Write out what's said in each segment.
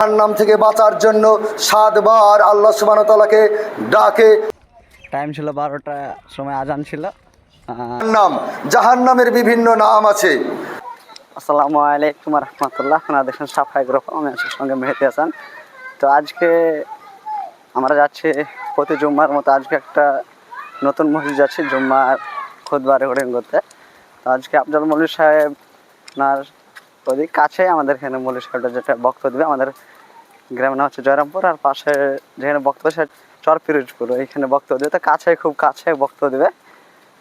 জাহান্নাম থেকে বাঁচার জন্য 7 বার আল্লাহ সুবহানাহু ওয়া তাআলাকে ডাকে। টাইম ছিল 12টা সময় আজান ছিল। জাহান্নামের বিভিন্ন নাম আছে। আসসালামু আলাইকুম রহমতুল্লাহ। আপনারা দেখছেন সাফাই গ্রুপ, আমি আছি সঙ্গে মেহেদি হাসান। তো আজকে আমরা যাচ্ছি প্রতি জুম্মার মতো আজকে একটা নতুন মসজিদ যাচ্ছি জুম্মার খুতবা রেকর্ডিং করতে। তো আজকে আফজাল মৌলভী সাহেব আপনার ওদিক কাছে আমাদের এখানে মৌলভী সাহেবটা যেটা বক্তব্য দেবে, আমাদের গ্রামের নাম হচ্ছে জয়রামপুর, আর পাশে যেখানে বক্তব্য সে চর পিরোজপুর, এইখানে বক্তব্য দেবে। তো কাছে, খুব কাছে বক্তব্য দেবে,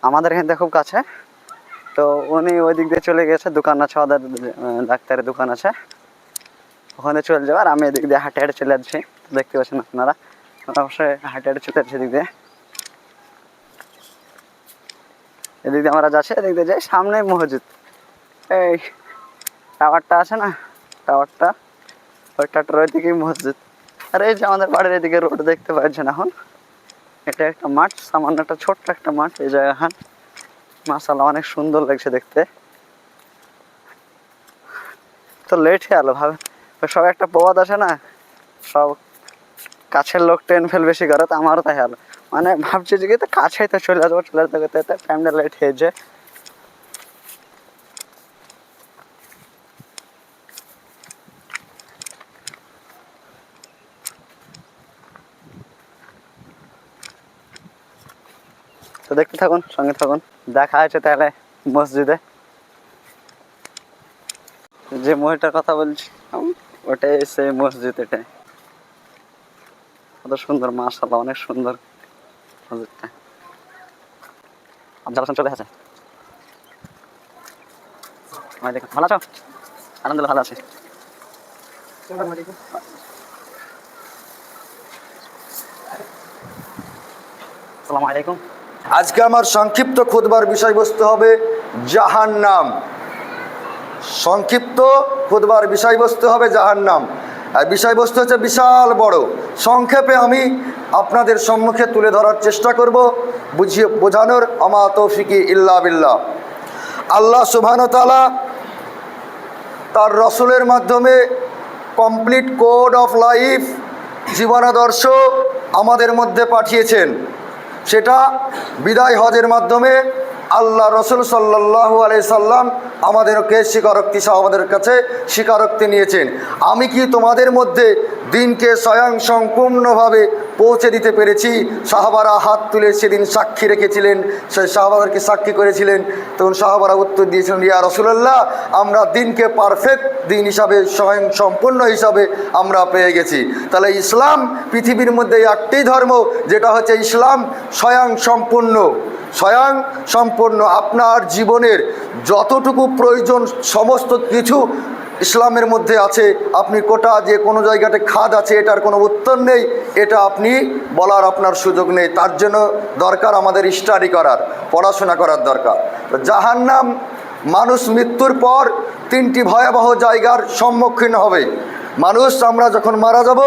আমাদের এখান থেকে খুব কাছে। তো উনি ওই দিক দিয়ে চলে গেছে, দোকান আছে ওদের, ডাক্তারের দোকান আছে, ওখানে চলে যাবে। আর আমি এদিক দিয়ে হাঁটে হাঁটে চলে যাচ্ছি, দেখতে পাচ্ছেন আপনারা, অবশ্যই হাঁটে হাঁটে চলে যাচ্ছি এদিক দিয়ে। এদিক দিয়ে আমরা যাচ্ছি, এদিক দিয়ে যাই, সামনে মসজিদ, এই টাওয়ারটা আছে না, টাওয়ারটা, ওই টাওয়ারটার ওই দিকেই মসজিদ। আর এই যে আমাদের বাড়ির এদিকে রোড দেখতে পাচ্ছেন এখন, এটা একটা মাঠ, সামান্য একটা ছোট্ট একটা মাঠ। এই জায়গাখান মাশাআল্লাহ অনেক সুন্দর লাগছে দেখতে। তো লেট হয়ে গেলো, ভাবে সব একটা প্রবাদ আছে না, সব কাছের লোক ট্রেন ফেল বেশি করে, তো আমারও তাই হলো। মানে ভাবছি যে তো কাছেই তো চলে আসবো, চলে আসতে করতে টাইমটা লেট হয়েছে। তো দেখতে থাকুন, সঙ্গে থাকুন, দেখা হয়েছে তাহলে মসজিদে। যে মসজিদটার কথা বলছি ওটাই সেই মসজিদ, এটাই কত সুন্দর, মাশাআল্লাহ অনেক সুন্দর মসজিদটা। আফজাল হাসান চলে আসে, দেখুন ভালো আছো? আলহামদুলিল্লাহ ভালো আছি। আসসালামু আলাইকুম। আজকে আমার সংক্ষিপ্ত খুতবার বিষয়বস্তু হবে জাহান্নাম। সংক্ষিপ্ত খুতবার বিষয়বস্তু হবে জাহান্নাম, আর বিষয়বস্তু হচ্ছে বিশাল বড়। সংক্ষেপে আমি আপনাদের সম্মুখে তুলে ধরার চেষ্টা করব, বুঝিয়ে বোঝানোর। আমা তৌফিকি ইল্লা বিল্লাহ। আল্লাহ সুবহানাহু ওয়া তাআলা তার রসুলের মাধ্যমে কমপ্লিট কোড অফ লাইফ, জীবনাদর্শ আমাদের মধ্যে পাঠিয়েছেন। সেটা বিদায় হজের মাধ্যমে আল্লাহ রসুল সাল্লাল্লাহু আলাইহি সাল্লাম আমাদেরকে স্বীকারোক্তি সহ আমাদের কাছে স্বীকারোক্তি নিয়েছেন। আমি কি তোমাদের মধ্যে দিনকে স্বয়ং সম্পূর্ণভাবে পৌঁছে দিতে পেরেছি? সাহাবারা হাত তুলে সেদিন সাক্ষী রেখেছিলেন, সেই সাহাবাদেরকে সাক্ষী করেছিলেন। তখন সাহাবারা উত্তর দিয়েছিলেন, ইয়া রাসূলুল্লাহ, আমরা দিনকে পারফেক্ট দিন হিসাবে, স্বয়ং সম্পূর্ণ হিসাবে আমরা পেয়ে গেছি। তাহলে ইসলাম পৃথিবীর মধ্যে একটি ধর্ম, যেটা হচ্ছে ইসলাম স্বয়ং সম্পূর্ণ। স্বয়ং সম্পূর্ণ আপনার জীবনের যতটুকু প্রয়োজন সমস্ত কিছু ইসলামের মধ্যে আছে। আপনি কোটা যে কোনো জায়গাতে খাদ আছে এটার কোনো উত্তর নেই, এটা আপনি বলার আপনার সুযোগ নেই। তার জন্য দরকার আমাদের স্টাডি করার, পড়াশোনা করার দরকার। জাহান্নাম, মানুষ মৃত্যুর পর 3টি ভয়াবহ জায়গার সম্মুখীন হবে। মানুষ, আমরা যখন মারা যাব,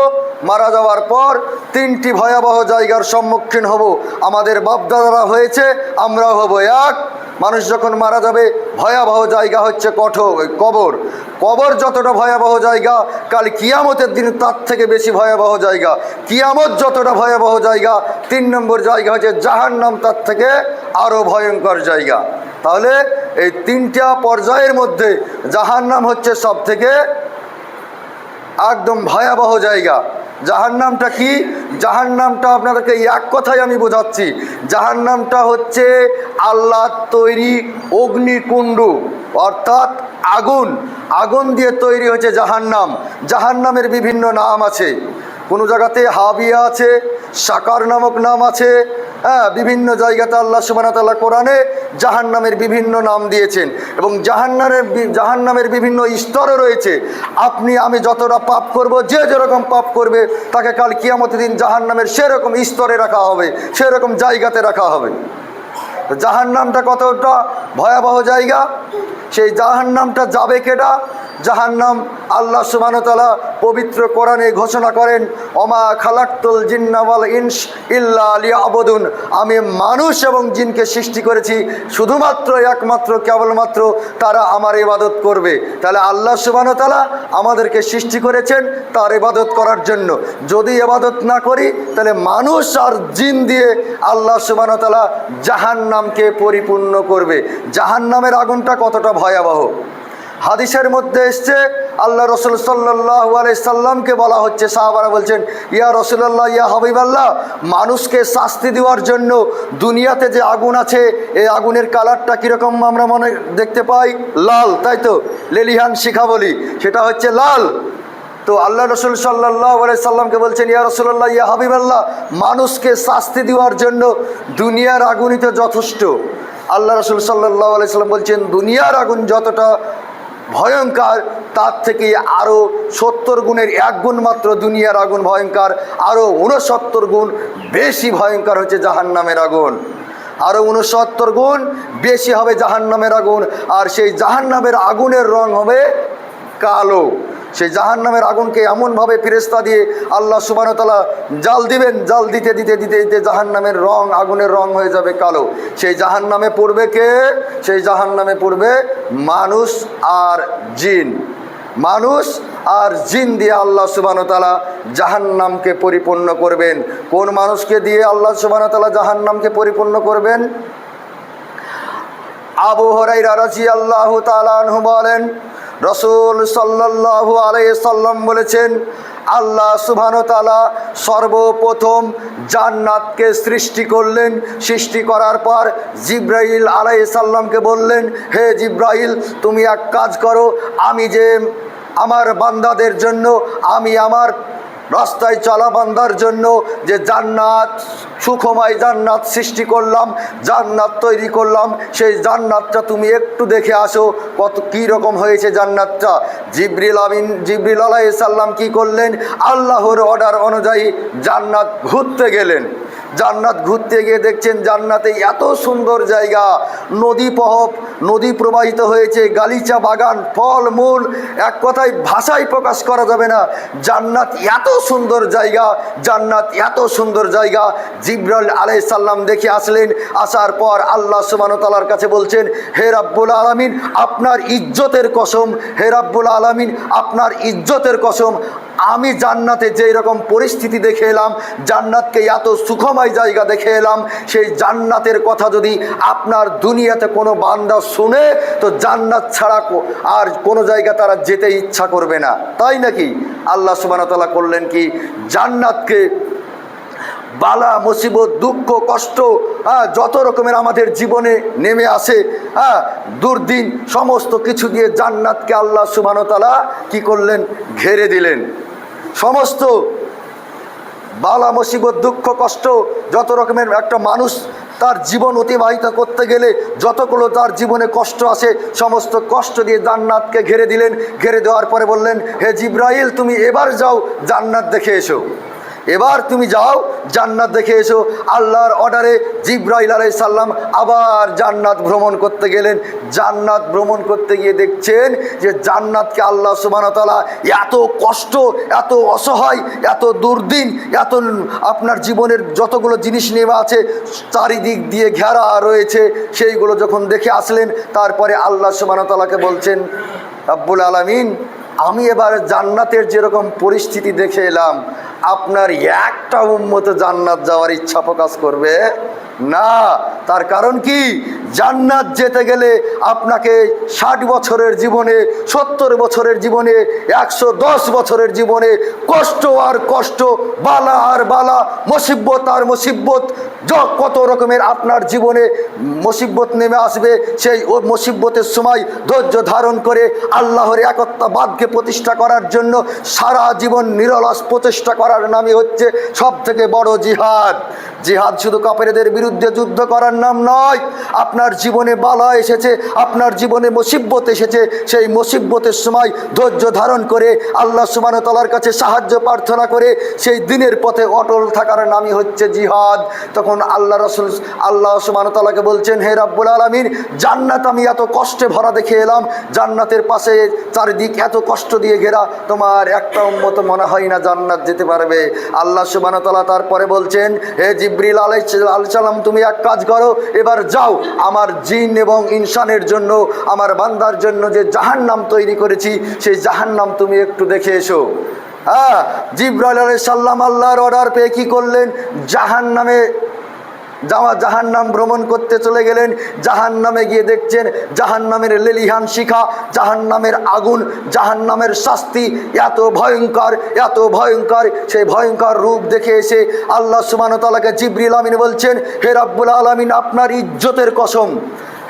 মারা যাওয়ার পর 3টি ভয়াবহ জায়গার সম্মুখীন হব। আমাদের বাপদাদারা হয়েছে, আমরাও হব। এক, মানুষ যখন মারা যাবে ভয়াবহ জায়গা হচ্ছে কবর। কবর যতটা ভয়াবহ জায়গা, কাল কিয়ামতের দিন তার থেকে বেশি ভয়াবহ জায়গা। কিয়ামত যতটা ভয়াবহ জায়গা, 3 নম্বর জায়গা হচ্ছে জাহান্নাম, তার থেকে আরও ভয়ঙ্কর জায়গা। তাহলে এই 3টা পর্যায়ের মধ্যে জাহান্নাম হচ্ছে সব থেকে একদম ভয়াবহ জায়গা। জাহান্নামটা কি? জাহান্নামটা আপনাদেরকে এক কথায় আমি বোঝাচ্ছি। জাহান্নামটা হচ্ছে আল্লাহর তৈরি অগ্নিকুণ্ড, অর্থাৎ আগুন। আগুন দিয়ে তৈরি হচ্ছে জাহান্নাম। জাহান্নামের বিভিন্ন নাম আছে, কোনো জায়গাতে হাবিয়া আছে, সাকার নামক নাম আছে। বিভিন্ন জায়গাতে আল্লাহ সুবহানাহু ওয়া তাআলা কোরআনে জাহান্নামের বিভিন্ন নাম দিয়েছেন, এবং জাহান্নামের বিভিন্ন স্তরও রয়েছে। আপনি আমি যতটা পাপ করব, যে যেরকম পাপ করবে তাকে কাল কিয়ামতের দিন জাহান্নামের সেরকম স্তরে রাখা হবে, সেরকম জায়গাতে রাখা হবে। জাহান্নামটা কতটা ভয়াবহ জায়গা, সেই জাহান্নামটা যাবে কেডা? জাহান্নাম। আল্লাহ সুবহানাহু ওয়া তাআলা পবিত্র কোরআনে ঘোষণা করেন, ওমা খালাকতুল জিন্না ওয়াল ইনস ইল্লা লিয়াবুদুন, আমি মানুষ এবং জিনকে সৃষ্টি করেছি শুধুমাত্র একমাত্র কেবলমাত্র তারা আমার ইবাদত করবে। তাহলে আল্লাহ সুবহানাহু ওয়া তাআলা আমাদেরকে সৃষ্টি করেছেন তার ইবাদত করার জন্য। যদি ইবাদত না করি তাহলে মানুষ আর জিন দিয়ে আল্লাহ সুবহানাহু ওয়া তাআলা জাহান্নামকে পরিপূর্ণ করবে। জাহান্নামের আগুনটা কতটা ভয়াবহ হাদিসের মধ্যে এসছে। আল্লাহ রসুল সাল্লাল্লাহু আলাইহি সাল্লামকে বলা হচ্ছে, সাহাবারা বলছেন, ইয়া রাসূলুল্লাহ, ইয়া হাবিবাল্লাহ, মানুষকে শাস্তি দেওয়ার জন্য দুনিয়াতে যে আগুন আছে এই আগুনের কালারটা কীরকম আমরা মনে দেখতে পাই? লাল, তাই তো? লেলিহান শিখা বলি, সেটা হচ্ছে লাল। তো আল্লাহ রসুল সাল্লাল্লাহু আলাইহি সাল্লামকে বলছেন, ইয়া রাসূলুল্লাহ, ইয়া হাবিবাল্লাহ, মানুষকে শাস্তি দেওয়ার জন্য দুনিয়ার আগুনই তো যথেষ্ট। আল্লাহ রসুল সাল্লাল্লাহু আলাইহি সাল্লাম বলছেন, দুনিয়ার আগুন যতটা ভয়ঙ্কর তার থেকে আরও 70 গুণের 1 গুণ মাত্র দুনিয়ার আগুন ভয়ঙ্কর, আরও 69 গুণ বেশি ভয়ঙ্কর হচ্ছে জাহান্নামের আগুন। আরও 69 গুণ বেশি হবে জাহান্নামের আগুন। আর সেই জাহান্নামের আগুনের রং হবে কালো। সেই জাহান্নামের আগুনকে এমনভাবে ফেরেশতা দিয়ে আল্লাহ সুবহানাহু ওয়া তাআলা জাল দিবেন, জাল দিতে দিতে দিতে দিতে জাহান্নামের রং, আগুনের রং হয়ে যাবে কালো। সেই জাহান্নামে পড়বে কে? সেই জাহান্নামে পড়বে মানুষ আর জিন। মানুষ আর জিন দিয়ে আল্লাহ সুবহানাহু ওয়া তাআলা জাহান্নামকে পরিপূর্ণ করবেন। কোন মানুষকে দিয়ে আল্লাহ সুবহানাহু ওয়া তাআলা জাহান্নামকে পরিপূর্ণ করবেন? আবু হুরায়রা রাদিয়াল্লাহু তাআলা আনহু বলেন, রাসূল সাল্লাল্লাহু আলাইহি সাল্লাম বলেছেন, আল্লাহ সুবহানাহু ওয়া তাআলা সর্বপ্রথম জান্নাতকে সৃষ্টি করলেন। সৃষ্টি করার পর জিবরাইল আলাইহিস সালামকে বললেন, হে জিবরাইল, তুমি এক কাজ করো, আমি যে আমার বান্দাদের জন্য, আমি আমার রাস্তায় চলা বান্দার জন্য যে জান্নাত, সুখময় জান্নাত সৃষ্টি করলাম, জান্নাত তৈরি করলাম, সেই জান্নাতটা তুমি একটু দেখে আসো কত কী রকম হয়েছে জান্নাতটা। জিবরিল আলাইহিস সালাম কী করলেন? আল্লাহর অর্ডার অনুযায়ী জান্নাত ঘুরতে গেলেন। জান্নাত ঘুরতে গিয়ে দেখছেন জান্নাতে এত সুন্দর জায়গা, নদী প্রবাহিত হয়েছে, গালিচা বাগান, ফল মূল, এক কথায় ভাষায় প্রকাশ করা যাবে না। জান্নাত এত সুন্দর জায়গা, জান্নাত এত সুন্দর জায়গা। জিবরাইল আলাইহিস সালাম দেখে আসলেন। আসার পর আল্লাহ সুবহানাহু ওয়া তাআলার কাছে বলছেন, হে রাব্বুল আলামিন, আপনার ইজ্জতের কসম, হে রাব্বুল আলামিন, আপনার ইজ্জতের কসম, আমি জান্নাতে যেই রকম পরিস্থিতি দেখে এলাম, জান্নাতকে এত সুখময় জায়গা দেখে এলাম, সেই জান্নাতের কথা যদি আপনার দুনিয়াতে কোনো বান্দা শুনে তো জান্নাত ছাড়া আর কোনো জায়গা তারা যেতে ইচ্ছা করবে না। তাই নাকি? আল্লাহ সুবহানাহু ওয়া তাআলা করলেন কি? জান্নাতকে বালা মুসিবত, দুঃখ, কষ্ট, যত রকমের আমাদের জীবনে নেমে আসে, দুর্দিন, সমস্ত কিছু দিয়ে জান্নাতকে আল্লাহ সুবহানাহু ওয়া তাআলা কি করলেন? ঘেরে দিলেন। সমস্ত বালা মুসিবত, দুঃখ, কষ্ট, যত রকমের একটা মানুষ তার জীবন অতিবাহিত করতে গেলে যতগুলো তার জীবনে কষ্ট আসে, সমস্ত কষ্ট দিয়ে জান্নাতকে ঘেরে দিলেন। ঘেরে দেওয়ার পরে বললেন, হে জিবরাইল, তুমি এবার যাও, জান্নাত দেখে এসো। এবার তুমি যাও, জান্নাত দেখে এসো। আল্লাহর অর্ডারে জিবরাইল আলাইহিস সালাম আবার জান্নাত ভ্রমণ করতে গেলেন। জান্নাত ভ্রমণ করতে গিয়ে দেখছেন যে জান্নাতকে আল্লাহ সুবহানাহু ওয়া তাআলা এত কষ্ট, এত অসহায়, এত দুর্দিন, এত আপনার জীবনের যতগুলো জিনিস নেওয়া আছে চারিদিক দিয়ে ঘেরা রয়েছে, সেইগুলো যখন দেখে আসলেন, তারপরে আল্লাহ সুবহানাহু ওয়া তাআলাকে বলছেন, রাব্বুল আলামিন, আমি এবার জান্নাতের যেরকম পরিস্থিতি দেখে এলাম, আপনার একটা উম্মত জান্নাত যাওয়ার ইচ্ছা প্রকাশ করবে না। তার কারণ কি? জান্নাত যেতে গেলে আপনাকে 60 বছরের জীবনে, 70 বছরের জীবনে, 110 বছরের জীবনে কষ্ট আর কষ্ট, বালা আর বালা, মুসিবত আর মুসিবত, কত রকমের আপনার জীবনে মুসিবত নেমে আসবে। সেই মুসিবতের সময় ধৈর্য ধারণ করে আল্লাহর একত্ববাদকে প্রতিষ্ঠা করার জন্য সারা জীবন নিরলস প্রচেষ্টা করার নামই হচ্ছে সব থেকে বড় জিহাদ। জিহাদ শুধু কাফেরদের বিরুদ্ধে বিরুদ্ধে যুদ্ধ করার নাম নয়। আপনার জীবনে বালা এসেছে, আপনার জীবনে মুসিবত এসেছে, সেই মুসিবতের সময় ধৈর্য ধারণ করে আল্লাহ সুবহানাহু ওয়া তাআলার কাছে সাহায্য প্রার্থনা করে সেই দিনের পথে অটল থাকার নামই হচ্ছে জিহাদ। তখন আল্লাহ রাসূল আল্লাহ সুবহানাহু ওয়া তাআলাকে বলছেন, হে রাব্বুল আলামিন, জান্নাত আমি এত কষ্টে ভরা দেখে এলাম, জান্নাতের পাশে চারিদিক এত কষ্ট দিয়ে ঘেরা, তোমার একটা উম্মত মনে হয় না জান্নাত যেতে পারবে। আল্লাহ সুবহানাহু ওয়া তাআলা তারপরে বলছেন, হে জিবরিল আলাইহিস সালাম, তুমি এক কাজ করো, এবার যাও আমার জিন এবং ইনসানের জন্য, আমার বান্দার জন্য যে জাহান্নাম তৈরি করেছি সেই জাহান্নাম তুমি একটু দেখে এসো। হ্যাঁ, জিবরাইল আলাইহিস সালাম আল্লাহর অর্ডার পেয়ে কি করলেন? জাহান্নাম ভ্রমণ করতে চলে গেলেন। জাহান্নামে গিয়ে দেখছেন জাহান্নামের লেলিহান শিখা, জাহান্নামের আগুন, জাহান্নামের শাস্তি এত ভয়ঙ্কর, এত ভয়ঙ্কর। সেই ভয়ঙ্কর রূপ দেখে এসে আল্লাহ সুবহানাহু ওয়া তাআলাকে জিবরিল আমিন বলছেন, হে রাব্বুল আলামিন, আপনার ইজ্জতের কসম,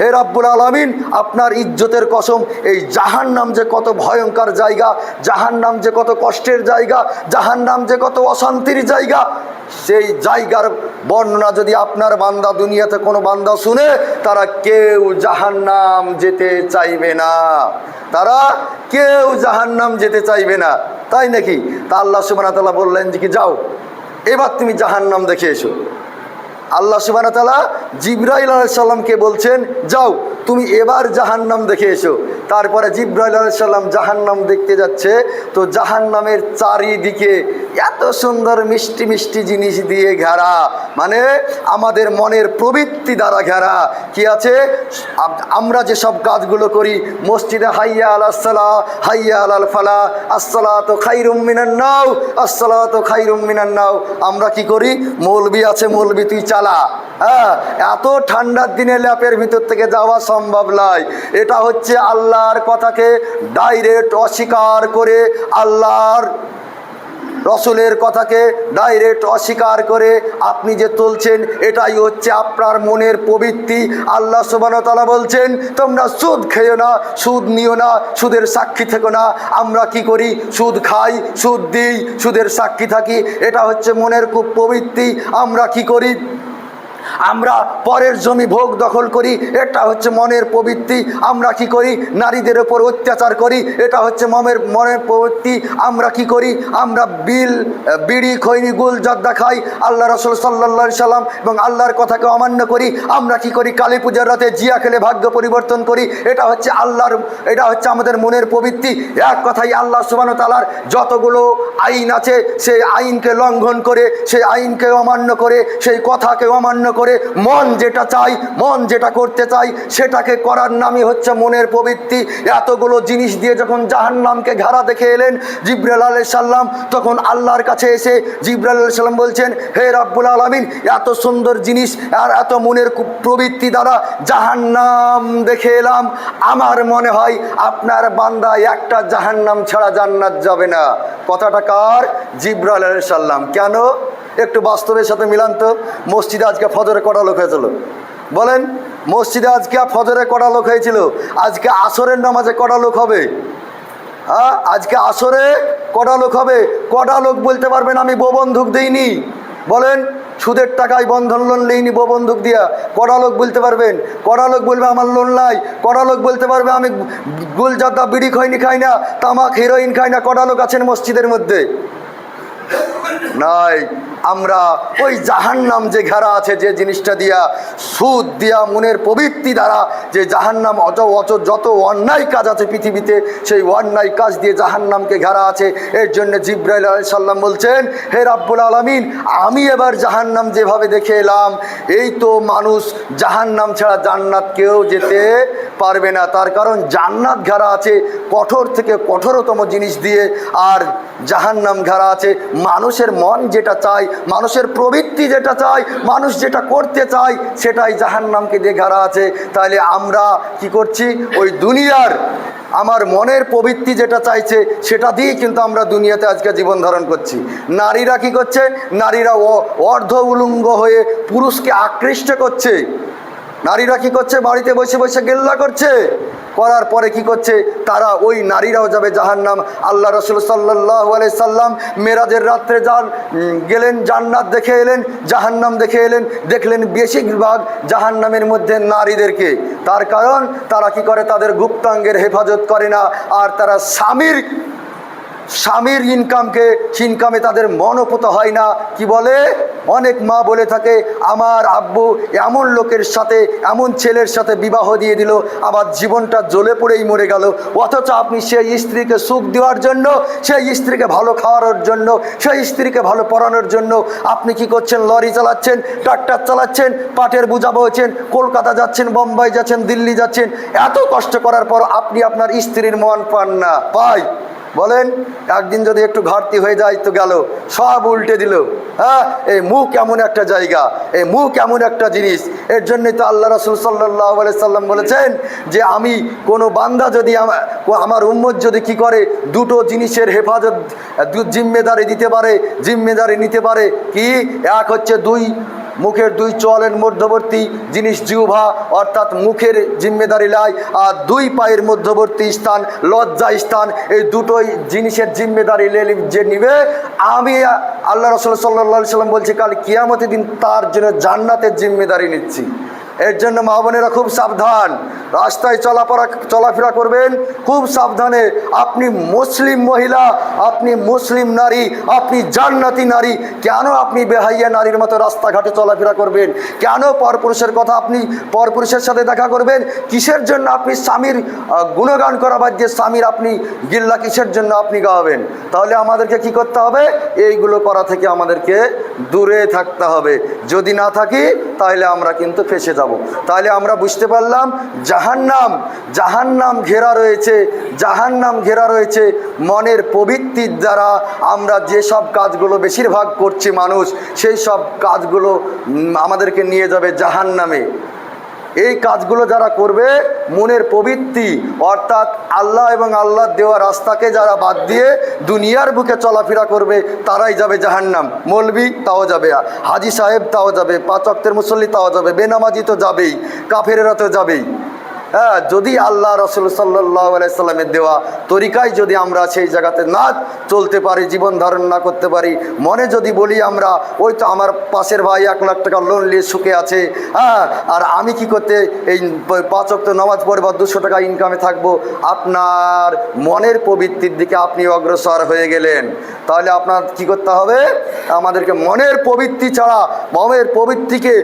হে রাব্বুল আলামিন, আপনার ইজ্জতের কসম, এই জাহান্নাম যে কত ভয়ঙ্কর জায়গা, জাহান্নাম যে কত কষ্টের জায়গা, জাহান্নাম যে কত অশান্তির জায়গা, সেই জায়গার বর্ণনা যদি আপনার বান্দা, দুনিয়াতে কোনো বান্দা শুনে, তারা কেউ জাহান্নাম যেতে চাইবে না, তারা কেউ জাহান্নাম যেতে চাইবে না। তাই নাকি? তা আল্লাহ সুবহানাহু ওয়া তাআলা বললেন যে কি, যাও এবার তুমি জাহান্নাম দেখে এসো। আল্লাহ সুবহানাহু ওয়া তাআলা জিবরাইল আলাইহিস সালামকে বলছেন, যাও তুমি এবার জাহান্নাম দেখে এসো। তারপরে জিবরাইল আলাইহিস সালাম জাহান্নাম দেখতে যাচ্ছে, তো জাহান্নামের চারিদিকে এত সুন্দর মিষ্টি মিষ্টি জিনিস দিয়ে ঘেরা, মানে আমাদের মনের প্রবৃত্তি দ্বারা ঘেরা। কি আছে? আমরা যে সব কাজগুলো করি, মসজিদে হাইয়া আলাস সালাহ, হাইয়া আলাল ফালাহ, আসসালাতু খায়রুম মিনান নাও, আসসালাতু খায়রুম মিনান নাও, আমরা কি করি? মৌলবি আছে, মৌলবি তুই চালা। হ্যাঁ, এত ঠান্ডার দিনে ল্যাপের ভিতর থেকে যাওয়া সম্ভব নয়। এটা হচ্ছে আল্লাহর কথাকে ডাইরেক্ট অস্বীকার করে, আল্লাহর রসুলের কথাকে ডাইরেক্ট অস্বীকার করে আপনি যে চলছেন, এটাই হচ্ছে আপনার মনের প্রবৃত্তি। আল্লাহ সুবহানাহু ওয়া তাআলা বলছেন, তোমরা সুদ খেও না, সুদ নিও না, সুদের সাক্ষী থেকো না। আমরা কি করি? সুদ খাই, সুদ দিই, সুদের সাক্ষী থাকি, এটা হচ্ছে মনের খুব প্রবৃত্তি। আমরা কি করি? আমরা পরের জমি ভোগ দখল করি, এটা হচ্ছে মনের প্রবৃত্তি। আমরা কি করি? নারীদের ওপর অত্যাচার করি, এটা হচ্ছে মনের প্রবৃত্তি। আমরা কি করি? আমরা বিড়ি খৈনি গুল জর্দা খাই, আল্লাহ রাসূল সাল্লাল্লাহু আলাইহি সাল্লাম এবং আল্লাহর কথাকে অমান্য করি। আমরা কি করি? কালী পূজার রাতে জিয়া খেলে ভাগ্য পরিবর্তন করি, এটা হচ্ছে আমাদের মনের প্রবৃত্তি। এক কথাই আল্লাহ সুবহানাহু ওয়া তাআলার যতগুলো আইন আছে, সেই আইনকে লঙ্ঘন করে, সেই আইনকে অমান্য করে, সেই কথাকে অমান্য করে মন যেটা চাই, মন যেটা করতে চাই, সেটাকে করার নামই হচ্ছে মনের প্রবৃত্তি। এতগুলো জিনিস দিয়ে যখন জাহান্নামকে ঘেরা দেখে এলেন জিবরাইল আলাইহিস সালাম, তখন আল্লাহর কাছে এসে জিবরাইল আলাইহিস সালাম বলছেন, হে রাব্বুল আলামিন, এত সুন্দর জিনিস আর এত মনের প্রবৃত্তি দ্বারা জাহান্নাম দেখে এলাম, আমার মনে হয় আপনার বান্দা একটা জাহান্নাম ছাড়া জান্নাত যাবে না। কথাটা কার? জিবরাইল আলাইহিস সালাম। কেন? একটু বাস্তবের সাথে মিলান তো। মসজিদে আজকে ফজরে কটা লোক হয়েছিল? বলেন, মসজিদে আজকে ফজরে কটা লোক হয়েছিল? আজকে আসরের নামাজে কটা লোক হবে? হ্যাঁ, আজকে আসরে কটা লোক হবে? কটা লোক বলতে পারবেন আমি বউ বন্ধুক দিইনি? বলেন, সুদের টাকায় বন্ধন লোন নেইনি বউ বন্ধুক দিয়া? কটা লোক বলতে পারবেন? কটা লোক বলবে আমার লোন নাই? কটা লোক বলতে পারবে আমি গুল জর্দা বিড়ি খৈনি খাই না, তামাক হিরোইন খাই না? কটা লোক আছেন মসজিদের মধ্যে? নাই। আমরা ওই জাহান্নাম যে ঘেরা আছে, যে জিনিসটা দিয়া, সুদ দিয়া, মনের প্রবৃত্তি দ্বারা যে জাহান্নাম, যত অন্যায় কাজ আছে পৃথিবীতে, সেই অন্যায় কাজ দিয়ে জাহান্নামকে ঘেরা আছে। এর জন্য জিবরাইল আলাইহিস সালাম বলছেন, হে রাব্বুল আলামিন, আমি এবার জাহান্নাম যেভাবে দেখে এলাম, এই তো মানুষ জাহান্নাম ছাড়া জান্নাত কেউ যেতে পারবে না। তার কারণ জান্নাত ঘেরা আছে কঠোর থেকে কঠোরতম জিনিস দিয়ে, আর জাহান্নাম ঘেরা আছে মানুষের মন যেটা চায়, মানুষের প্রবৃত্তি যেটা চায়, মানুষ যেটা করতে চায়, সেটাই জাহান্নামকে দিয়ে ঘেরা আছে। তাহলে আমরা কি করছি? ওই দুনিয়ার আমার মনের প্রবৃত্তি যেটা চাইছে সেটা দিয়েই কিন্তু আমরা দুনিয়াতে আজকে জীবন ধারণ করছি। নারীরা কি করছে? নারীরা অর্ধ উলঙ্গ হয়ে পুরুষকে আকৃষ্ট করছে। নারীরা কি করছে? বাড়িতে বসে বসে গেল্লা করছে, করার পরে কি করছে? তারা ওই নারীরাও যাবে জাহান্নাম। আল্লাহ রসুল সাল্লাল্লাহু আলাইহি সাল্লাম মেরাজের রাত্রে গেলেন, জান্নাত দেখে এলেন, জাহান্নাম দেখে এলেন, দেখলেন বেশিরভাগ জাহান্নামের মধ্যে নারীদেরকে। তার কারণ তারা কি করে? তাদের গুপ্তাঙ্গের হেফাজত করে না, আর তারা স্বামীর ইনকামে তাদের মনোপুত হয় না। কি বলে? অনেক মা বলে থাকে, আমার আব্বু এমন লোকের সাথে, এমন ছেলের সাথে বিবাহ দিয়ে দিল, আমার জীবনটা জ্বলে পড়েই মরে গেল। অথচ আপনি সেই স্ত্রীকে সুখ দেওয়ার জন্য, সেই স্ত্রীকে ভালো খাওয়ানোর জন্য, সেই স্ত্রীকে ভালো পড়ানোর জন্য আপনি কি করছেন? লরি চালাচ্ছেন, ট্রাক্টর চালাচ্ছেন, পাটের বোঝা বইছেন, কলকাতা যাচ্ছেন, বোম্বাই যাচ্ছেন, দিল্লি যাচ্ছেন। এত কষ্ট করার পর আপনি আপনার স্ত্রীর মন পান না। পাই? বলেন, একদিন যদি একটু ঘাটতি হয়ে যায় তো গেল, সব উল্টে দিল। হ্যাঁ, এই মুখ এমন একটা জায়গা, এই মুখ এমন একটা জিনিস। এর জন্যই তো আল্লাহ রাসূল সাল্লাল্লাহু আলাইহি সাল্লাম বলেছেন যে আমি কোনো বান্দা যদি আমার উম্মত যদি কি করে, দুটো জিনিসের হেফাজত জিম্মেদারি নিতে পারে। কি? এক হচ্ছে মুখের দুই চলের মধ্যবর্তী জিনিস জিহ্বা, অর্থাৎ মুখের জিম্মেদারি লাই, আর দুই পায়ের মধ্যবর্তী স্থান লজ্জা স্থান, এই দুটোই জিনিসের জিম্মেদারি যে নিবে, আমি আল্লাহ রাসূল সাল্লাল্লাহু আলাইহি সাল্লাম বলছি কাল কিয়ামতের দিন তার জন্য জান্নাতের জিম্মেদারি নিচ্ছি। এর জন্য মা বোনেরা খুব সাবধান, রাস্তায় চলাফেরা করবেন খুব সাবধানে। আপনি মুসলিম মহিলা, আপনি মুসলিম নারী, আপনি জান্নাতি নারী, কেন আপনি বেহাইয়া নারীর মতো রাস্তাঘাটে চলাফেরা করবেন? কেন পরপুরুষের কথা আপনি পরপুরুষের সাথে দেখা করবেন? কিসের জন্য আপনি স্বামীর গুণগান করা বাদ দিয়ে স্বামীর আপনি গিল্লা কিসের জন্য আপনি গাওয়াবেন? তাহলে আমাদেরকে কি করতে হবে? এইগুলো করা থেকে আমাদেরকে দূরে থাকতে হবে। যদি না থাকি তাহলে আমরা কিন্তু ফেঁসে যাব। তাহলে আমরা বুঝতে পারলাম জাহান্নাম ঘেরা রয়েছে মনের প্রবৃত্তির দ্বারা। আমরা যেসব কাজগুলো বেশিরভাগ করছি মানুষ, সেই সব কাজগুলো আমাদেরকে নিয়ে যাবে জাহান্নামে। এই কাজগুলো যারা করবে মনের প্রবৃত্তি, অর্থাৎ আল্লাহ এবং আল্লাহ দেওয়া রাস্তাকে যারা বাদ দিয়ে দুনিয়ার বুকে চলাফেরা করবে, তারাই যাবে জাহান্নাম। মৌলবি তাও যাবে, হাজি সাহেব তাও যাবে, 5 ওয়াক্তের মুসল্লি তাও যাবে, বেনামাজি তো যাবেই, কাফেরেরা তো যাবেই। হ্যাঁ, যদি আল্লাহ রসুল সাল্লাল্লাহু আলাইহি সাল্লামের দেওয়া তরিকায় যদি আমরা সেই জায়গাতে না চলতে পারি, জীবন ধারণ না করতে পারি, মনে যদি বলি আমরা ওই তো আমার পাশের ভাই 1 লাখ টাকা লোন নিয়ে সুখে আছে, হ্যাঁ, আর আমি কি করতে এই 5 ওয়াক্ত নামাজ পড়ে বা 200 টাকা ইনকামে থাকবো, আপনার মনের প্রবৃত্তির দিকে আপনি অগ্রসর হয়ে গেলেন। তাহলে আপনার কি করতে হবে? আমাদেরকে মনের প্রবৃত্তি ছাড়া, মনের প্রবৃত্তিকে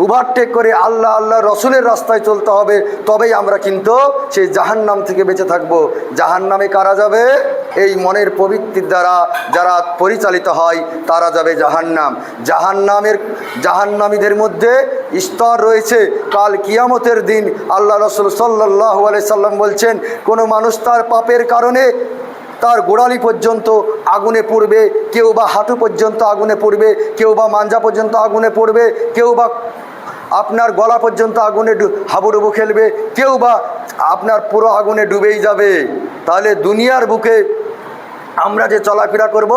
ওভারটেক করে আল্লাহ রসুলের রাস্তায় চলতে হবে। তবেই আমরা কিন্তু সেই জাহান্নাম থেকে বেঁচে থাকব। জাহান্নামে কারা যাবে? এই মনের প্রবৃত্তির দ্বারা যারা পরিচালিত হয় তারা যাবে জাহান্নাম। জাহান্নামীদের মধ্যে স্তর রয়েছে। কাল কিয়ামতের দিন আল্লাহ রসুল সাল্লাল্লাহু আলাইহি সাল্লাম বলছেন, কোনো মানুষ তার পাপের কারণে তার গোড়ালি পর্যন্ত আগুনে পড়বে, কেউ বা হাঁটু পর্যন্ত আগুনে পড়বে, কেউ বা মাঞ্জা পর্যন্ত আগুনে পড়বে, কেউ বা আপনার গলা পর্যন্ত আগুনে হাবুডুবু খেলবে, কেউ বা আপনার পুরো আগুনে ডুবেই যাবে। তাহলে দুনিয়ার বুকে আমরা যে চলাফেরা করব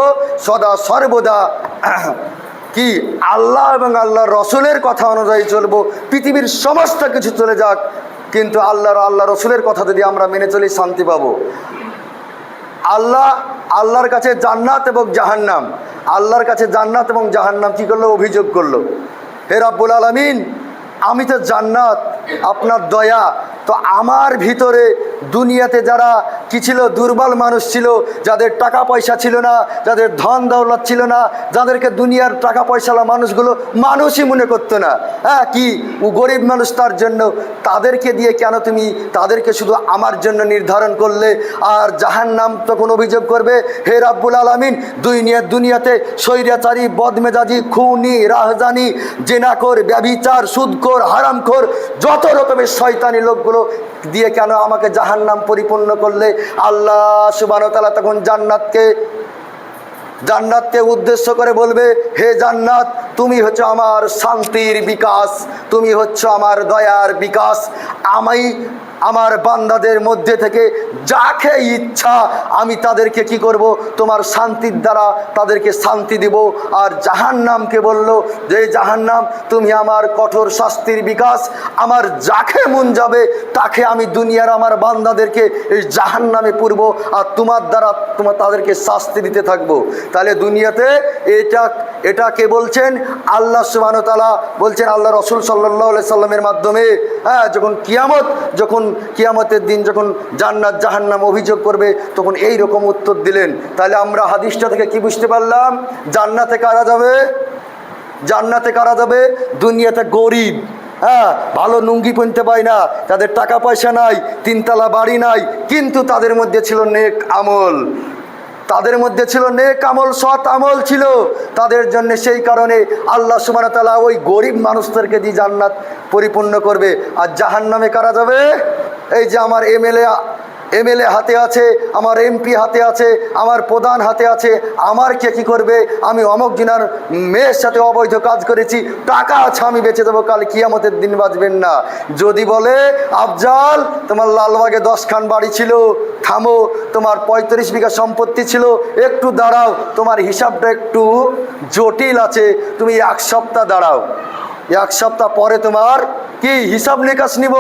সদা সর্বদা কি আল্লাহ এবং আল্লাহ রসুলের কথা অনুযায়ী চলবো। পৃথিবীর সমস্ত কিছু চলে যাক, কিন্তু আল্লাহ রসুলের কথা যদি আমরা মেনে চলি শান্তি পাবো। আল্লাহর কাছে জান্নাত এবং জাহান্নাম, আল্লাহর কাছে জান্নাত এবং জাহান্নাম কি করলো? অভিযোগ করলো, হে রব্বুল আলামিন, আমি তো জান্নাত, আপনার দয়া, তো আমার ভিতরে দুনিয়াতে যারা কি ছিল? দুর্বল মানুষ ছিল, যাদের টাকা পয়সা ছিল না, যাদের ধন দৌলত ছিল না, যাদেরকে দুনিয়ার টাকা পয়সাওয়ালা মানুষগুলো মানুষই মনে করতো না, হ্যাঁ, কি গরিব মানুষ, তার জন্য তাদেরকে দিয়ে কেন তুমি তাদেরকে শুধু আমার জন্য নির্ধারণ করলে? আর জাহান্নাম তখন অভিযোগ করবে, হে রব্বুল আলামিন, দুনিয়াতে স্বৈরাচারী, বদমেজাজি, খুনি, রাহজানি, জেনাখোর, ব্যভিচার, সুদখোর, হারামখোর, যত রকমের শয়তানি লোকগুলো দিয়ে কেন আমাকে জাহান্নাম পরিপূর্ণ করলে? আল্লাহ সুবহানাহু ওয়া তাআলা তখন জান্নাতকে উদ্দেশ্য করে বলবে, হে জান্নাত, তুমি হচ্ছে আমার শান্তির বিকাশ, তুমি হচ্ছে আমার দয়ার বিকাশ। আমার বান্দাদের মধ্যে থেকে যাকে ইচ্ছা আমি তাদেরকে কি করব, তোমার শান্তির দ্বারা তাদেরকে শান্তি দিব। আর জাহান্নামকে বলল যে জাহান্নাম তুমি আমার কঠোর শাস্তির বিকাশ, আমার যাকে মন যাবে তাকে আমি দুনিয়ার আমার বান্দাদেরকে এই জাহান্নামে পুরব, আর তোমার দ্বারা তাদেরকে শাস্তি দিতে থাকবো। তাহলে দুনিয়াতে এটা কে বলছেন? আল্লাহ সুবহানাহু ওয়া তাআলা বলছেন, আল্লাহ রসুল সাল্লাল্লাহু আলাইহি সাল্লামের মাধ্যমে। যখন কিয়ামতের দিন যখন জান্নাত জাহান্নাম অভিযোগ করবে তখন এই রকম উত্তর দিলেন। তাহলে আমরা হাদিসটা থেকে কি বুঝতে পারলাম? জান্নাতে কারা যাবে? জান্নাতে কারা যাবে? দুনিয়াতে গরিব, ভালো লুঙ্গি পরতে পায় না, তাদের টাকা পয়সা নাই, তিনতলা বাড়ি নাই, কিন্তু তাদের মধ্যে ছিল নেক আমল, তাদের মধ্যে ছিল নেক আমল, সৎ আমল ছিল তাদের জন্য। সেই কারণে আল্লাহ সুবহানাহু ওয়া তাআলা ওই গরিব মানুষদেরকে দিয়ে জান্নাত পরিপূর্ণ করবে। আর জাহান্নামে কারা যাবে? এই যে আমার এমএলএ হাতে আছে, আমার এমপি হাতে আছে, আমার প্রধান হাতে আছে, আমার কে কি করবে? আমি অমুক জনার মেয়ের সাথে অবৈধ কাজ করেছি, টাকা আছে, আমি বেঁচে দেবো, কাল কিয়ামতের দিন বাঁচবেন না। যদি বলে আফজাল তোমার লালবাগে 10খান বাড়ি ছিল, থামো, তোমার 35 বিঘা সম্পত্তি ছিল, একটু দাঁড়াও, তোমার হিসাবটা একটু জটিল আছে, তুমি 1 সপ্তাহ দাঁড়াও, 1 সপ্তাহ পরে তোমার কি হিসাব নিকাশ নিব।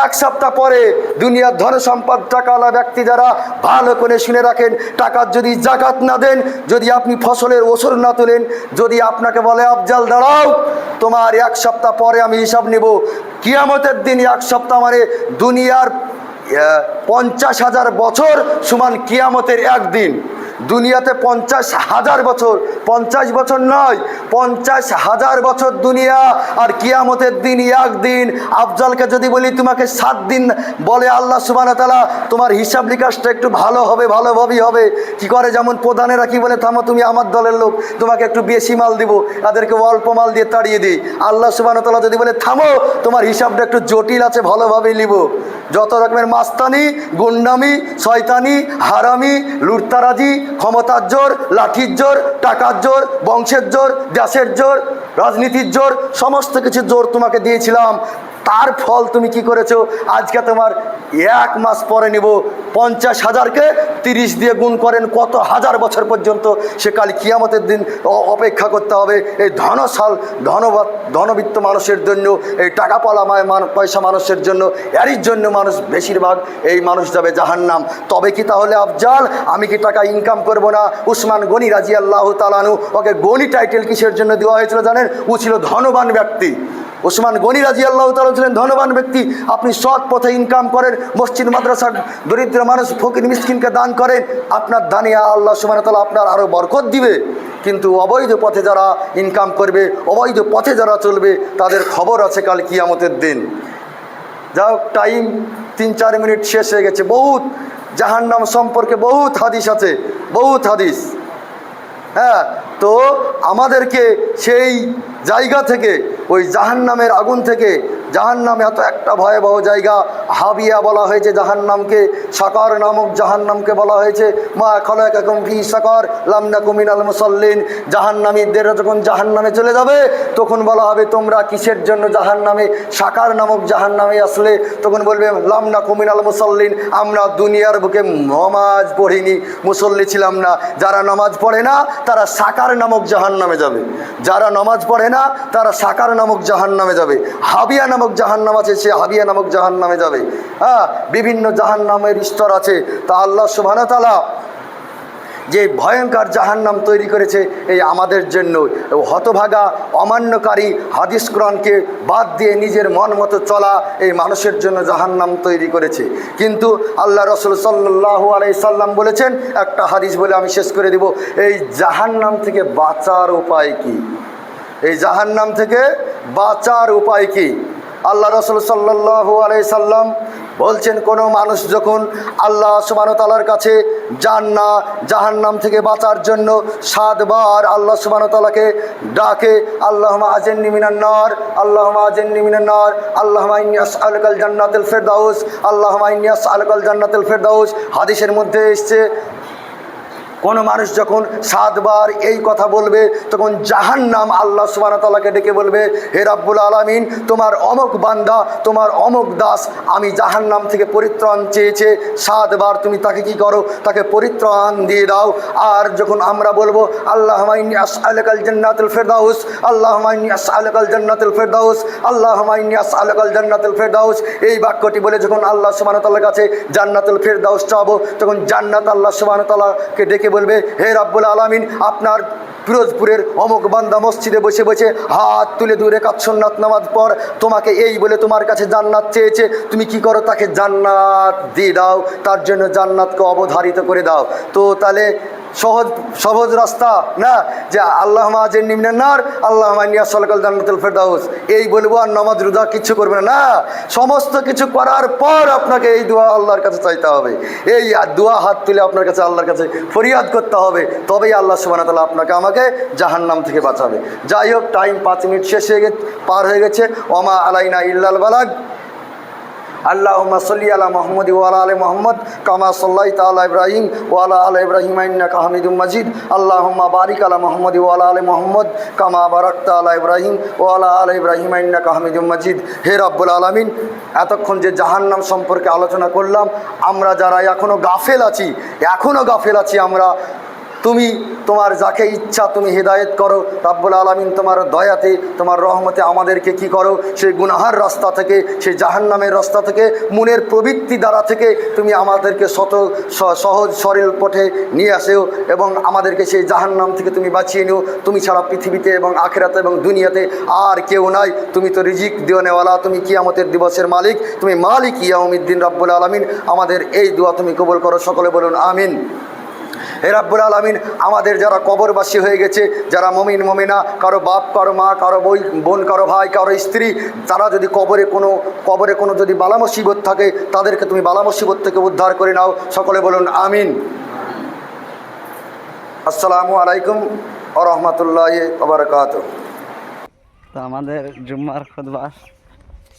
1 সপ্তাহ পরে দুনিয়ার ধন সম্পদ টাকাওয়ালা ব্যক্তি যারা ভালো করে শুনে রাখেন, টাকার যদি জাকাত না দেন, যদি আপনি ফসলের ওসর না তোলেন, যদি আপনাকে বলে আফজাল দাঁড়াও তোমার 1 সপ্তাহ পরে আমি হিসাব নিব, কিয়ামতের দিন 1 সপ্তাহ মানে দুনিয়ার 50,000 বছর সমান কিয়ামতের একদিন। দুনিয়াতে 50,000 বছর, 50 বছর নয়, 50,000 বছর দুনিয়া, আর কিয়ামতের দিন একদিন। আফজালকে যদি বলি তোমাকে 7 দিন বলে আল্লাহ সুবহানাহু ওয়া তাআলা তোমার হিসাব নিকাশটা একটু ভালো হবে, ভালোভাবেই হবে। কি করে? যেমন প্রধানেরা কি বলে, থামো তুমি আমার দলের লোক, তোমাকে একটু বেশি মাল দিব, তাদেরকে অল্প মাল দিয়ে তাড়িয়ে দিই। আল্লাহ সুবহানাহু ওয়া তাআলা যদি বলে থামো তোমার হিসাবটা একটু জটিল আছে, ভালোভাবেই নিব। যত রকমের মাস্তানি, গুন্ডামি, শয়তানি, হারামি, লুটতারাজি, ক্ষমতার জোর, লাঠির জোর, টাকার জোর, বংশের জোর, দেশের জোর, রাজনীতির জোর, সমস্ত কিছু জোর তোমাকে দিয়েছিলাম, তার ফল তুমি কি করেছো? আজকে তোমার 1 মাস পরে নিব, 50,000কে 30 দিয়ে গুণ করেন কত হাজার বছর পর্যন্ত, সে কাল কিয়ামতের দিন অপেক্ষা করতে হবে। এই ধনবিত্ত মানুষের জন্য, এই টাকা পয়সা মানুষের জন্য, এরই জন্য মানুষ বেশিরভাগ এই মানুষ যাবে জাহান্নাম। তবে কি তাহলে আফজাল আমি কি টাকা ইনকাম করব না? উসমান গনি রাদিয়াল্লাহু তাআলা আনহু, ওকে গনি টাইটেল কিসের জন্য দেওয়া হয়েছিল জানেন? ও ছিল ধনবান ব্যক্তি। উসমান গনি রাদিয়াল্লাহু তাআলা ছিলেন ধনবান ব্যক্তি। আপনি সৎ পথে ইনকাম করেন, মসজিদ মাদ্রাসা দরিদ্র মানুষ ফকির মিসকিনকে দান করেন, আপনার দানে আল্লাহ সুবহানাহু ওয়া তাআলা আপনার আরও বরকত দিবে। কিন্তু অবৈধ পথে যারা ইনকাম করবে, অবৈধ পথে যারা চলবে, তাদের খবর আছে কাল কিয়ামতের দিন। যাও, টাইম 3-4 মিনিট শেষ হয়ে গেছে। বহুত জাহান্নাম সম্পর্কে বহুত হাদিস আছে, বহুত হাদিস। তো আমাদেরকে সেই জায়গা থেকে, ওই জাহান্নামের আগুন থেকে, জাহান্নাম এত একটা ভয়াবহ জায়গা, হাবিয়া বলা হয়েছে জাহান্নামকে, সাকার নামক জাহান্নামকে বলা হয়েছে মা খালাকাকুম ফি সাকার লাম নাকু মিনাল মুসাল্লিন। জাহান্নামীদের যখন জাহান্নামে চলে যাবে তখন বলা হবে তোমরা কিসের জন্য জাহান্নামে, সাকার নামক জাহান্নামে আসলে? তখন বলবে লাম নাকু মিনাল মুসাল্লিন, আমরা দুনিয়ার বুকে নামাজ পড়িনি, মুসল্লি ছিলাম না। যারা নামাজ পড়ে না তারা সাকার নামক জাহান্নামে যাবে, যারা নামাজ পড়ে না তারা সাকার নামক জাহান্নামে যাবে। হাবিয়া নামক জাহান্নাম আছে, সে হাবিয়া নামক জাহান্নামে যাবে। বিভিন্ন জাহান্নামের স্তর আছে। তা আল্লাহ সুবহানাহু ওয়া তাআলা যে ভয়ঙ্কর জাহান্নাম তৈরি করেছে এই আমাদের জন্য, হতভাগা অমান্যকারী হাদিস কোরআনকে বাদ দিয়ে নিজের মন মতো চলা এই মানুষের জন্য জাহান্নাম তৈরি করেছে। কিন্তু আল্লাহ রসুল সাল্লাল্লাহু আলাইহি সাল্লাম বলেছেন, একটা হাদিস বলে আমি শেষ করে দিব, এই জাহান্নাম থেকে বাঁচার উপায় কি? এই জাহান্নাম থেকে বাঁচার উপায় কি? আল্লাহ রসুল সাল্লাল্লাহু আলাইহি সাল্লাম বলছেন, কোনো মানুষ যখন আল্লাহ সুবহানাহু ওয়া তাআলার কাছে যান না, জাহান্নাম থেকে বাঁচার জন্য 7 বার আল্লাহ সুবহানাহু ওয়া তাআলাকে ডাকে, আল্লাহুম্মা আজিরনি মিনান নার, আল্লাহুম্মা আজিরনি মিনান নার, আল্লাহুম্মা ইন্নী আসআলুকাল জান্নাতুল ফিরদাউস, আল্লাহুম্মা ইন্নী আসআলুকাল জান্নাতুল ফিরদাউস। হাদিসের মধ্যে এসেছে কোনো মানুষ যখন 7 বার এই কথা বলবে তখন জাহান্নাম আল্লাহ সুবহানাহু ওয়া তাআলাকে ডেকে বলবে, হে রাব্বুল আলামিন, তোমার অমুক বান্দা, তোমার অমুক দাস আমি জাহান্নাম থেকে পরিত্রাণ চেয়েছে, 7 বার তুমি তাকে কি করো, তাকে পরিত্রাণ দিয়ে দাও। আর যখন আমরা বলবো আল্লাহুম্মা ইন্নী আসআলুকাল জান্নাতুল ফিরদাউস, আল্লাহুম্মা ইন্নী আসআলুকাল জান্নাতুল ফিরদাউস, আল্লাহুম্মা ইন্নী আসআলুকাল জান্নাতুল ফিরদাউস, এই বাক্যটি বলে যখন আল্লাহ সুবহানাহু ওয়া তাআলার কাছে জান্নাতুল ফিরদাউস চাবো, তখন জান্নাত আল্লাহ সুবহানাহু ওয়া তাআলাকে ডেকে বলবে, হে রাব্বুল আলামিন, আপনার পিরোজপুরের অমুক বান্দা মসজিদে বসে বসে হাত তুলে 2 রাকাত সুন্নাত নামাজ পর তোমাকে এই বলে তোমার কাছে জান্নাত চেয়েছে, তুমি কি করো, তাকে জান্নাত দিয়ে দাও, তার জন্য জান্নাতকে অবধারিত করে দাও। তো তাহলে সহজ রাস্তা না যে আল্লাহুম্মা আজরনি মিনান নার, আল্লাহুম্মা ইন্নী আসআলুকাল জান্নাতুল ফিরদাউস এই বলবো আর নামাজ রোজা কিচ্ছু করবে না। না, সমস্ত কিছু করার পর আপনাকে এই দোয়া আল্লাহর কাছে চাইতে হবে, এই দোয়া হাত তুলে আপনার কাছে আল্লাহর কাছে ফরিয়াদ করতে হবে, তবেই আল্লাহ সুবহানাহু ওয়া তাআলা আপনাকে আমাকে জাহান্নাম থেকে বাঁচাবে। যাই হোক, টাইম 5 মিনিট পার হয়ে গেছে। ওমা আলাইনা ইল্লাল বালাগ। আল্লাহুম্মা সাল্লি আলা মুহাম্মাদ ওয়া আলা আলি মুহাম্মাদ কামা সাল্লাইতা আলা ইব্রাহিম ওয়া আলা আলি ইব্রাহিম ইন্নাকা হামিদুম মাজিদ। আল্লাহুম্মা বারিক আলা মুহাম্মাদ ওয়া আলা আলি মুহাম্মাদ কামা বারাকতা আলা ইব্রাহিম ওয়া আলা আলি ইব্রাহিম ইন্নাকা হামিদুম মাজিদ। হে রাব্বুল আলামিন, এতক্ষণ যে জাহান্নাম সম্পর্কে আলোচনা করলাম, আমরা যারা এখনও গাফেল আছি আমরা, তুমি তোমার যাকে ইচ্ছা তুমি হেদায়েত করো রাব্বুল আলামিন, তোমার দয়াতে তোমার রহমতে আমাদেরকে কি করো, সেই গুনাহার রাস্তা থেকে, সেই জাহান্নামের রাস্তা থেকে, মনের প্রবৃত্তি দ্বারা থেকে তুমি আমাদেরকে সহজ সরল পথে নিয়ে আসেও এবং আমাদেরকে সেই জাহান্নাম থেকে তুমি বাঁচিয়ে নিও। তুমি ছাড়া পৃথিবীতে এবং আখিরাতে এবং দুনিয়াতে আর কেউ নাই। তুমি তো রিজিক দেওয়ানেওয়ালা, তুমি কিয়ামতের দিবসের মালিক, তুমি মালিক ইয়াউমিদ্দিন। রাব্বুল আলামিন, আমাদের এই দোয়া তুমি কবুল করো, সকলে বলুন আমিন। হে রাব্বুল আলামিন, আমাদের যারা কবরবাসী হয়ে গেছে, যারা মুমিন মুমিনা, কারো বাপ, কারো মা, কারো বোন, কারো ভাই, কারো স্ত্রী, তারা যদি কবরে কোনো যদি বালা মুসিবত থাকে, তাদেরকে তুমি বালা মুসিবত থেকে উদ্ধার করে নাও, সকলে বলুন আমিন। আসসালামু আলাইকুম ওয়া রাহমাতুল্লাহি ওয়া বারাকাতুহু। তো আমাদের জুম্মার খুতবা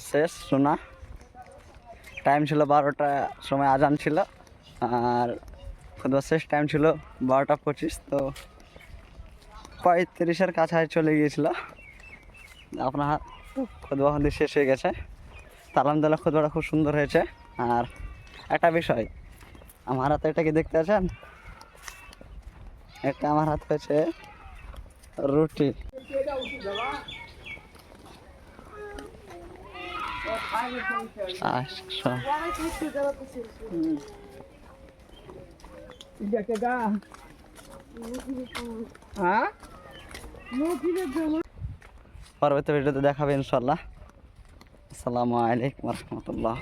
শেষ শোনা, টাইম ছিল 12টা সময় আজান ছিল, আর খুতবা শেষ টাইম ছিল 12টা 25। তো 35-এর কাছাকাছি চলে গিয়েছিল। আপনার খুতবা শেষ হয়ে গেছে। তো আলহামদুলিল্লাহ খুতবাটা খুব সুন্দর হয়েছে। আর একটা বিষয়, আমার হাতে এটা কি দেখতে আছেন, এটা আমার হাত হয়েছে রুটি। পরবর্তী ভিডিওতে দেখাবে ইনশাল্লাহ। আসসালামু আলাইকুম ওয়া রাহমাতুল্লাহ।